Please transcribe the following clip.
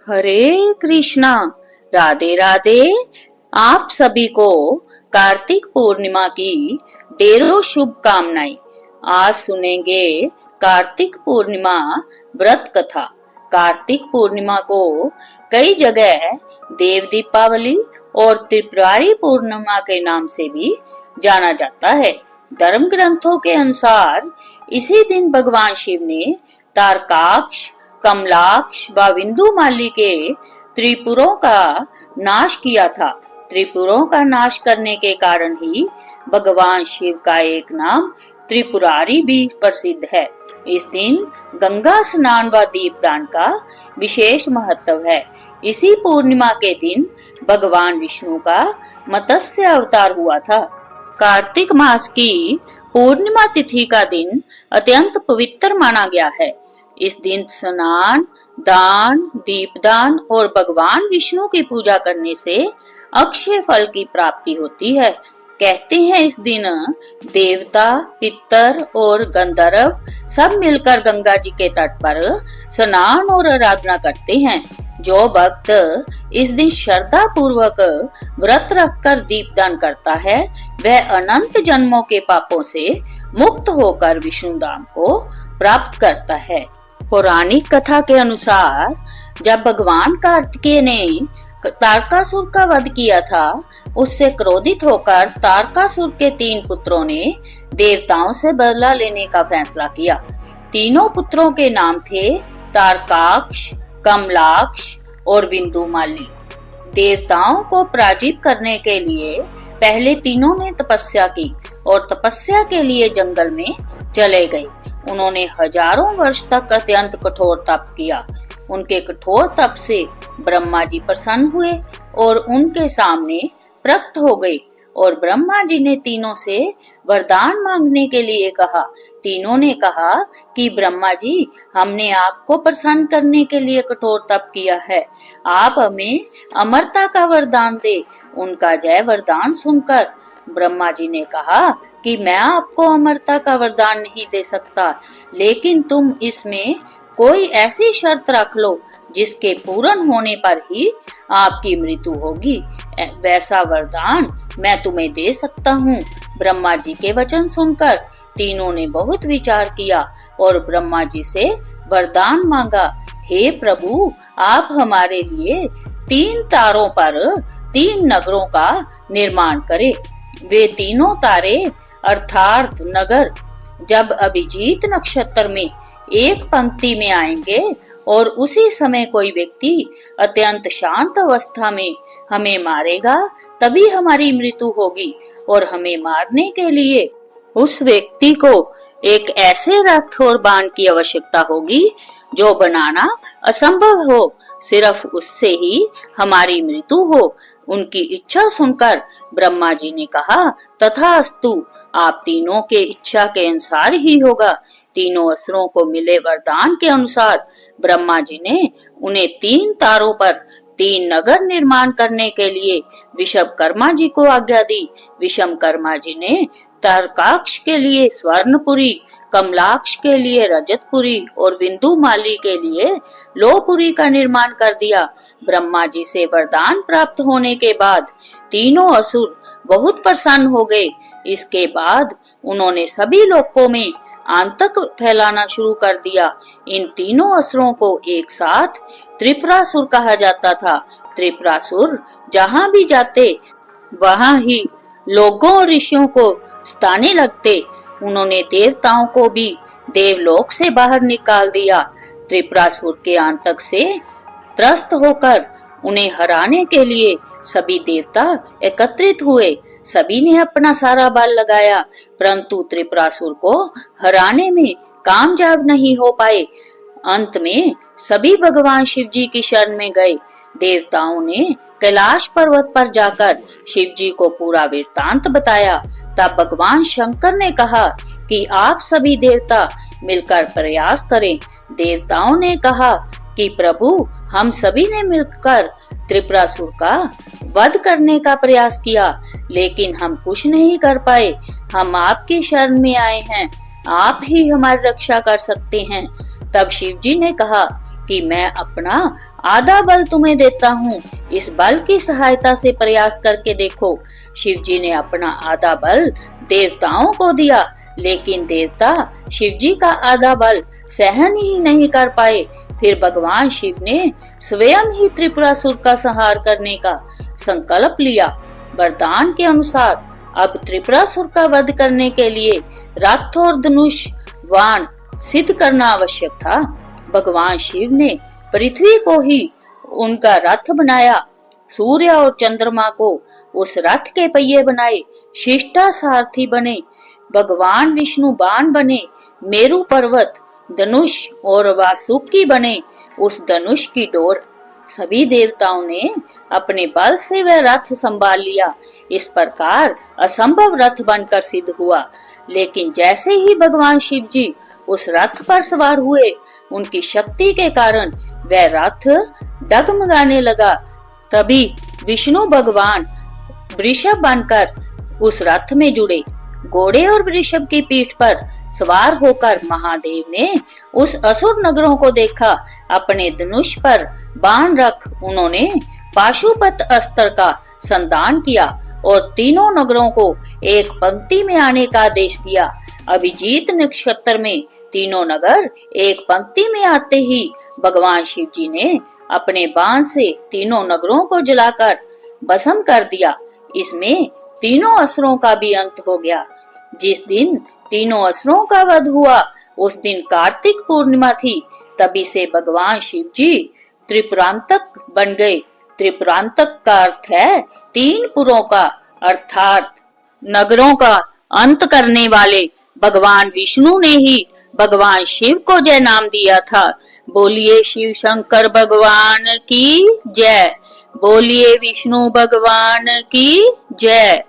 हरे कृष्णा, राधे राधे। आप सभी को कार्तिक पूर्णिमा की ढेरों शुभकामनाएं। आज सुनेंगे कार्तिक पूर्णिमा व्रत कथा। कार्तिक पूर्णिमा को कई जगह देव दीपावली और त्रिपुरारी पूर्णिमा के नाम से भी जाना जाता है। धर्म ग्रंथों के अनुसार इसी दिन भगवान शिव ने तारकाक्ष, कमलाक्ष व विंदुमाली के त्रिपुरों का नाश किया था। त्रिपुरों का नाश करने के कारण ही भगवान शिव का एक नाम त्रिपुरारी भी प्रसिद्ध है। इस दिन गंगा स्नान व दीपदान का विशेष महत्व है। इसी पूर्णिमा के दिन भगवान विष्णु का मत्स्य अवतार हुआ था। कार्तिक मास की पूर्णिमा तिथि का दिन अत्यंत पवित्र माना गया है। इस दिन स्नान, दान, दीपदान और भगवान विष्णु की पूजा करने से अक्षय फल की प्राप्ति होती है। कहते हैं इस दिन देवता, पितर और गंधर्व सब मिलकर गंगा जी के तट पर स्नान और आराधना करते हैं। जो भक्त इस दिन श्रद्धा पूर्वक व्रत रखकर दीपदान करता है, वह अनंत जन्मों के पापों से मुक्त होकर विष्णु धाम को प्राप्त करता है। पौराणिक कथा के अनुसार जब भगवान कार्तिकेय ने तारकासुर का वध किया था, उससे क्रोधित होकर तारकासुर के 3 पुत्रों ने देवताओं से बदला लेने का फैसला किया। तीनों पुत्रों के नाम थे तारकाक्ष, कमलाक्ष और विंदुमाली। देवताओं को पराजित करने के लिए पहले तीनों ने तपस्या की और तपस्या के लिए जंगल में चले गए। उन्होंने हजारों वर्ष तक अत्यंत कठोर तप किया। उनके कठोर तप से ब्रह्मा जी प्रसन्न हुए और उनके सामने प्रकट हो गए और ब्रह्मा जी ने तीनों से वरदान मांगने के लिए कहा। तीनों ने कहा कि ब्रह्मा जी, हमने आपको प्रसन्न करने के लिए कठोर तप किया है, आप हमें अमरता का वरदान दे। उनका जय वरदान सुनकर ब्रह्मा जी ने कहा कि मैं आपको अमरता का वरदान नहीं दे सकता, लेकिन तुम इसमें कोई ऐसी शर्त रख लो जिसके पूर्ण होने पर ही आपकी मृत्यु होगी। वैसा वरदान मैं तुम्हें दे सकता हूँ। ब्रह्मा जी के वचन सुनकर तीनों ने बहुत विचार किया और ब्रह्मा जी से वरदान मांगा। हे प्रभु, आप हमारे लिए 3 तारों पर 3 नगरों का निर्माण करें। वे तीनों तारे अर्थात नगर जब अभिजीत नक्षत्र में एक पंक्ति में आएंगे और उसी समय कोई व्यक्ति अत्यंत शांत अवस्था में हमें मारेगा, तभी हमारी मृत्यु होगी और हमें मारने के लिए उस व्यक्ति को एक ऐसे रथ और बाण की आवश्यकता होगी जो बनाना असंभव हो। सिर्फ उससे ही हमारी मृत्यु हो। उनकी इच्छा सुनकर ब्रह्मा जी ने कहा, तथास्तु, आप तीनों के इच्छा के अनुसार ही होगा। तीनों असुरों को मिले वरदान के अनुसार ब्रह्मा जी ने उन्हें 3 तारों पर 3 नगर निर्माण करने के लिए विश्वकर्मा जी को आज्ञा दी। विश्वकर्मा जी ने तारकाक्ष के लिए स्वर्णपुरी, कमलाक्ष के लिए रजतपुरी और विंदुमाली के लिए लोहपुरी का निर्माण कर दिया। ब्रह्मा जी से वरदान प्राप्त होने के बाद तीनों असुर बहुत प्रसन्न हो गए। इसके बाद उन्होंने सभी लोकों में आतंक फैलाना शुरू कर दिया। इन तीनों असुरों को एक साथ त्रिपुरासुर कहा जाता था। त्रिपुरासुर जहाँ भी जाते वहाँ ही लोगों और ऋषियों को सताने लगते। उन्होंने देवताओं को भी देवलोक से बाहर निकाल दिया। त्रिपुरासुर के आतंक से त्रस्त होकर उन्हें हराने के लिए सभी देवता एकत्रित हुए। सभी ने अपना सारा बल लगाया, परंतु त्रिपुरासुर को हराने में कामयाब नहीं हो पाए। अंत में सभी भगवान शिव जी की शरण में गए। देवताओं ने कैलाश पर्वत पर जाकर शिव जी को पूरा वृत्तांत बताया। तब भगवान शंकर ने कहा कि आप सभी देवता मिलकर प्रयास करें। देवताओं ने कहा कि प्रभु, हम सभी ने मिलकर त्रिपुरासुर का वध करने का प्रयास किया, लेकिन हम कुछ नहीं कर पाए। हम आपकी शरण में आए हैं, आप ही हमारी रक्षा कर सकते हैं। तब शिव जी ने कहा कि मैं अपना आधा बल तुम्हें देता हूँ, इस बल की सहायता से प्रयास करके देखो। शिव जी ने अपना आधा बल देवताओं को दिया, लेकिन देवता शिव जी का आधा बल सहन ही नहीं कर पाए। फिर भगवान शिव ने स्वयं ही त्रिपुरासुर का संहार करने का संकल्प लिया। वरदान के अनुसार अब त्रिपुरासुर का वध करने के लिए रथ और धनुष बाण सिद्ध करना आवश्यक था। भगवान शिव ने पृथ्वी को ही उनका रथ बनाया, सूर्य और चंद्रमा को उस रथ के पहिए बनाए, शिष्टा सारथी बने, भगवान विष्णु बाण बने, मेरु पर्वत धनुष और वासुकी बने उस धनुष की डोर। सभी देवताओं ने अपने बल से वह रथ संभाल लिया। इस प्रकार असंभव रथ बनकर सिद्ध हुआ। लेकिन जैसे ही भगवान शिव जी उस रथ पर सवार हुए, उनकी शक्ति के कारण वह रथ डगमगाने लगा। तभी विष्णु भगवान वृषभ बनकर उस रथ में जुड़े। घोड़े और वृषभ की पीठ पर सवार होकर महादेव ने उस असुर नगरों को देखा। अपने धनुष पर बाण रख उन्होंने पाशुपत अस्त्र का संधान किया और तीनों नगरों को एक पंक्ति में आने का आदेश दिया। अभिजीत नक्षत्र में तीनों नगर एक पंक्ति में आते ही भगवान शिव जी ने अपने बाण से तीनों नगरों को जलाकर भस्म कर दिया। इसमें तीनों असुरों का भी अंत हो गया। जिस दिन तीनों असुरों का वध हुआ, उस दिन कार्तिक पूर्णिमा थी। तभी से भगवान शिव जी त्रिपुरांतक बन गए। त्रिपुरांतक का अर्थ है तीन पुरों का, अर्थात नगरों का अंत करने वाले। भगवान विष्णु ने ही भगवान शिव को जय नाम दिया था। बोलिए शिव शंकर भगवान की जय। बोलिए विष्णु भगवान की जय।